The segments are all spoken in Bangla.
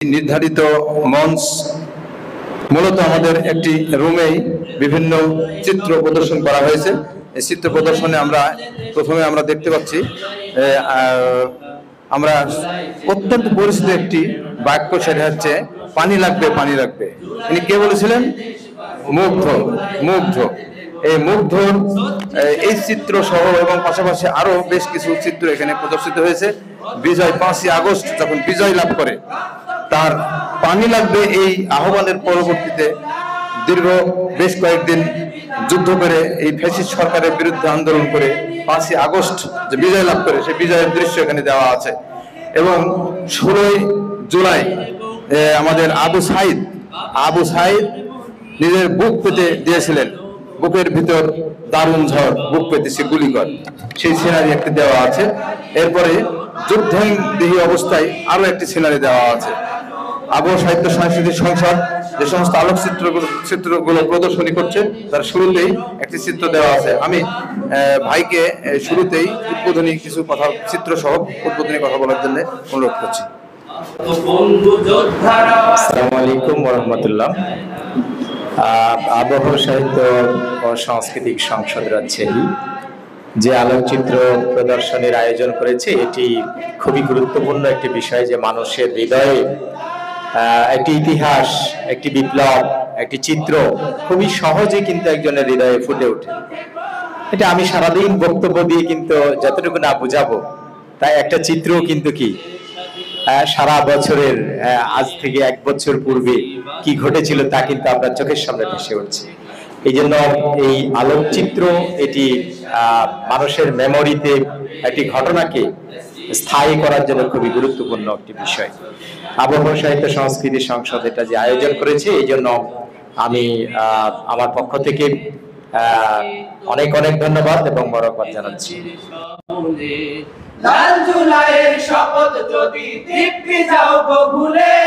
নির্ধারিত মঞ্চ মূলত আমাদের একটি রুমেই বিভিন্ন চিত্র প্রদর্শন করা হয়েছে। এই চিত্র প্রদর্শনে প্রথমে আমরা দেখতে পাচ্ছি আমরা অত্যন্ত পরিচিত একটি বাক্য, সেটা হচ্ছে পানি লাগবে পানি লাগবে। ইনি কে বলেছিলেন? মুগ্ধ। এই মুগ্ধর এই চিত্র সহ এবং পাশাপাশি আরো বেশ কিছু চিত্র এখানে প্রদর্শিত হয়েছে। বিজয় 5ই আগস্ট যখন বিজয় লাভ করে, তার পানি লাগবে এই আহ্বানের পরবর্তীতে দীর্ঘ বেশ কয়েকদিন যুদ্ধ করে এই ফ্যাসিস্ট সরকারের বিরুদ্ধে আন্দোলন করে 5ই আগস্ট যে বিজয় লাভ করে, সেই বিজয়ের দৃশ্য এখানে দেওয়া আছে। এবং 16ই জুলাই আমাদের আবু সাইদ নিজের বুক পেতে দিয়েছিলেন, বুকের ভিতর দারুণ ঝড়, বুক পেতে সে গুলি করে, সেই সিনারি একটি দেওয়া আছে। এরপরে যুদ্ধহীন অবস্থায় আরো একটি সিনারি দেওয়া আছে। আবহাওয়া সাহিত্য সাংস্কৃতিক সংসদ যে সমস্ত চিত্রগুলো প্রদর্শনী করছে, তার শুরুতেই একটি চিত্র দেওয়া আছে। আমি ভাইকে শুরুতেই উদ্বোধনী কিছু কথা, চিত্র সহ উদ্বোধনী কথা বলার জন্য অনুরোধ করছি। আসসালামু আলাইকুম ওয়া রাহমাতুল্লাহ। আবহাওয়া সাহিত্য ও সাংস্কৃতিক সংসদ রাজশাহী যে আলোকচিত্র প্রদর্শনীর আয়োজন করেছে, এটি খুবই গুরুত্বপূর্ণ একটি বিষয়, যে মানুষের হৃদয়ে একটি ইতিহাস, একটি বিপ্লব, একটি চিত্র খুবই সহজে কিন্তু একজনের হৃদয়ে ফুটে ওঠে। এটা আমি সারাদিন বক্তব্য দিয়ে কিন্তু যতটুকু না বুঝাবো, তাই একটা চিত্র কিন্তু কি সারা বছরের আজ থেকে 1 বছর পূর্বে কি ঘটেছিল তা কিন্তু আমরা চোখের সামনে ভেসে উঠছে। এই জন্য এই আলোকচিত্র এটি মানুষের মেমোরিতে একটি ঘটনাকে স্থায়ী করার জন্য খুবই গুরুত্বপূর্ণ একটি বিষয়। আবহাওয়া সাহিত্য সংস্কৃতি সংসদ এটা যে আয়োজন করেছে, এই জন্য আমি আমার পক্ষ থেকে অনেক অনেক ধন্যবাদ এবং মোবারকবাদ জানাচ্ছি। লাল জুলাইয়ের শপথ যদি দিব্যি যাও গো ভুলে,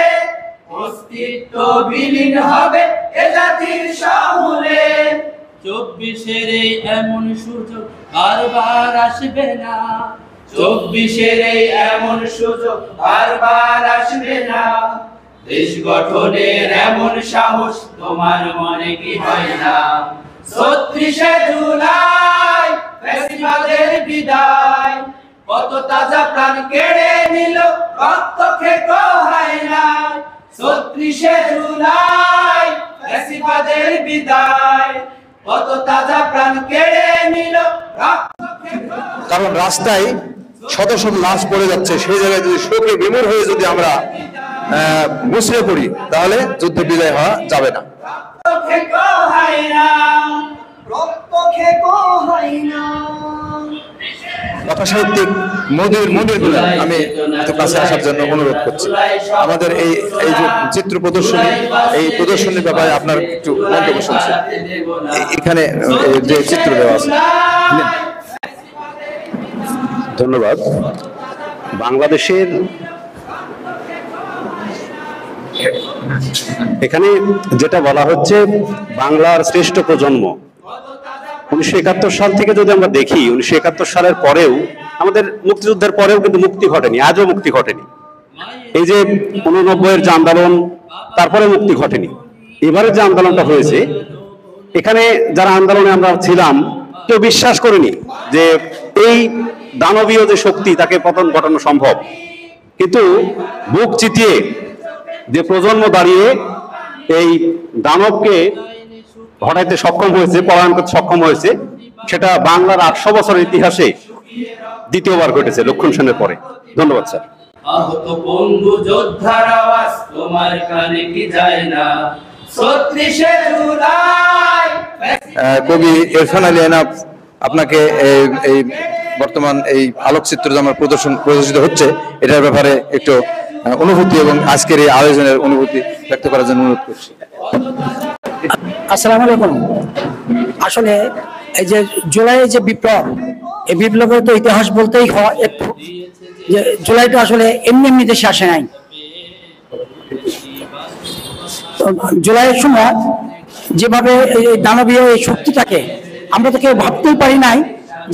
অস্তিত্ব বিলীন হবে এ জাতির সমূলে। 24-এর এই এমন সুযোগ বারবার আসবে না, 24-এর এই এমন সুযোগ বারবার আসবে না। দেশ গঠনের এমন সাহস তোমার মনে কি হয় না? 36শে জুলাই ফ্যাসিবাদের বিদায়, কত তাজা প্রাণ কেড়ে নিল, রক্ত খেকো হয় না। 36শে জুলাই ফ্যাসিবাদের বিদায়, কত তাজা প্রাণ কেড়ে নিল, রক্ত খেকো। কারণ রাস্তায় শত শত লাশ পড়ে যাচ্ছে, সেই জায়গায় যদি শোকে বিমূঢ় হয়ে যদি আমরা মুছড়ে পড়ি, তাহলে যুদ্ধ বিজয় হওয়া যাবে না। রক্ত খেকো হয় না, রক্ত খেকো হয় না। কথা সাহিত্যিক মনির গুলাম আমি একটু কাছে আসার জন্য অনুরোধ করছি। আমাদের এই যে চিত্র প্রদর্শনী, এই প্রদর্শনীর ব্যাপারে আপনার একটু মন্তব্য শুনছি। এখানে যে চিত্র দেওয়া আছে। ধন্যবাদ। বাংলাদেশের এখানে যেটা বলা হচ্ছে, বাংলার শ্রেষ্ঠ প্রজন্ম 1971 সাল থেকে যদি আমরা দেখি, 1971 সালের পরেও, আমাদের মুক্তিযুদ্ধের পরেও কিন্তু মুক্তি ঘটেনি, আজও মুক্তি ঘটেনি। এই যে 89-এর যে আন্দোলন, তারপরে মুক্তি ঘটেনি। এবারে যে আন্দোলনটা হয়েছে, এখানে যারা আন্দোলনে আমরা ছিলাম, কেউ বিশ্বাস করিনি যে এই দানবীয় যে শক্তি, তাকে পতন ঘটানো সম্ভব। কিন্তু বুক চিতিয়ে যে প্রজন্ম দাঁড়িয়ে এই দানবকে ঘটাইতে সক্ষম হয়েছে, পলায়ন করতে সক্ষম হয়েছে, সেটা বাংলার 800 বছরের ইতিহাসে দ্বিতীয়বার ঘটেছে, লক্ষণ সেনের পরে। ধন্যবাদ স্যার। আহত বন্ধু যোদ্ধার আওয়াজ তোমার কানে কি যায় না? 36শে জুলাই কবি ইরফান আলী এনাফ, আপনাকে এই বর্তমান এই আলোকচিত্র যে আমার প্রদর্শিত হচ্ছে, এটার ব্যাপারে একটু অনুভূতি এবং আজকের এই আয়োজনের অনুভূতি ব্যক্ত করার জন্য অনুরোধ করছি। আসসালামু আলাইকুম। আসলে এই যে জুলাইয়ের যে বিপ্লব, এই বিপ্লবের তো ইতিহাস বলতেই হয় একটু, যে জুলাইটা আসলে এমনি এমনি দেশে আসে নাই। জুলাইয়ের সময় যেভাবে এই দানবীয় এই শক্তিটাকে আমরা তো কেউ ভাবতেই পারি নাই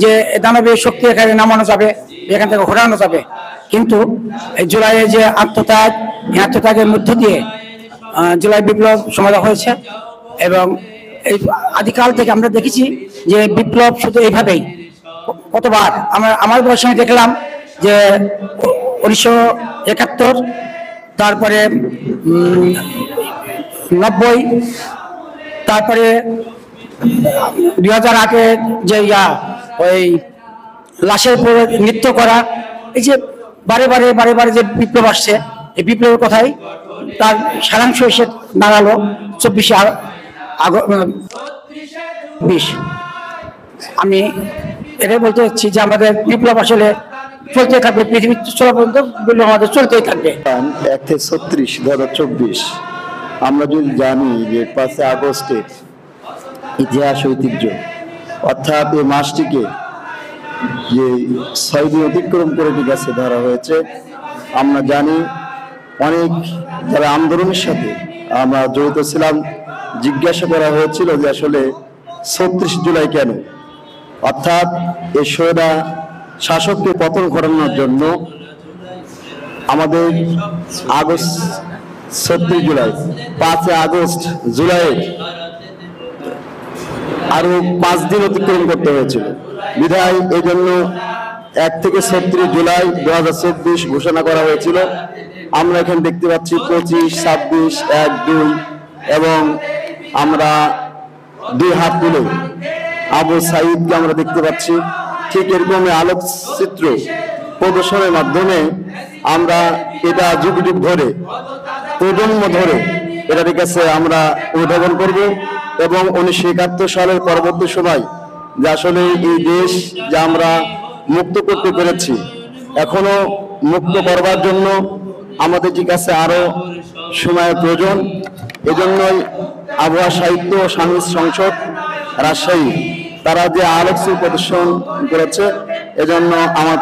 যে দানবীয় শক্তি এখানে নামানো যাবে, এখান থেকে ঘোরানো যাবে। কিন্তু এই জুলাইয়ের যে আত্মত্যাগ এই আত্মত্যাগের মধ্য দিয়ে জুলাই বিপ্লব সমাধা হয়েছে। এবং এই আদিকাল থেকে আমরা দেখেছি যে বিপ্লব শুধু এইভাবেই কতবার আমার বয়সে আমি দেখলাম যে 1971, তারপরে 90, তারপরে 2008 যে ওই লাশের উপরে নৃত্য করা, এই যে বারে বারে যে বিপ্লব আসছে, এই বিপ্লবের কথাই তার সারাংশ এসে দাঁড়ালো 24শে আগস্ট। আমি এটাই বলতে চাচ্ছি যে আমাদের বিপ্লব আসলে চলতে থাকবে, পৃথিবী চলা পর্যন্ত বিপ্লব আমাদের চলতেই থাকবে। 1/36/2024 আমরা যদি জানি যে 5 আগস্টের ইতিহাস ঐতিহ্য, অর্থাৎ এই মাসটিকে যে 6 দিন অতিক্রম করে ঠিক আছে ধরা হয়েছে। আমরা জানি অনেক যারা আন্দোলনের সাথে আমরা জড়িত ছিলাম, জিজ্ঞাসা করা হয়েছিল যে আসলে 36 জুলাই কেন, অর্থাৎ এই স্বৈরা শাসককে পতন ঘটানোর জন্য আমাদের আগস্ট 36 জুলাই 5 আগস্ট জুলাই আরো 5 দিন অতিক্রম করতে হয়েছিল। বিধায় এই জন্য 1 থেকে 36 জুলাই 2024 ঘোষণা করা হয়েছিল। আমরা এখানে দেখতে পাচ্ছি 25, 26, 1, 2 এবং আমরা 2 হাত তুলে আবু সাঈদকে আমরা দেখতে পাচ্ছি। ঠিক এরকম আলোকচিত্র প্রদর্শনের মাধ্যমে আমরা এটা যুগ যুগ ধরে, প্রজন্ম ধরে এটার কাছে আমরা উদ্ভাবন করব এবং 1971 সালের পরবর্তী সময় যে আসলে এই দেশ যা আমরা মুক্ত করতে পেরেছি, এখনো মুক্ত করবার জন্য আমাদের ঠিক আছে আরো সময়ের প্রয়োজন। এজন্যই আবহাওয়া সাহিত্য ও সাংস্কৃতিক সংসদ রাজশাহী তারা যে আলোকচিত্র প্রদর্শন করেছে, এজন্য আমার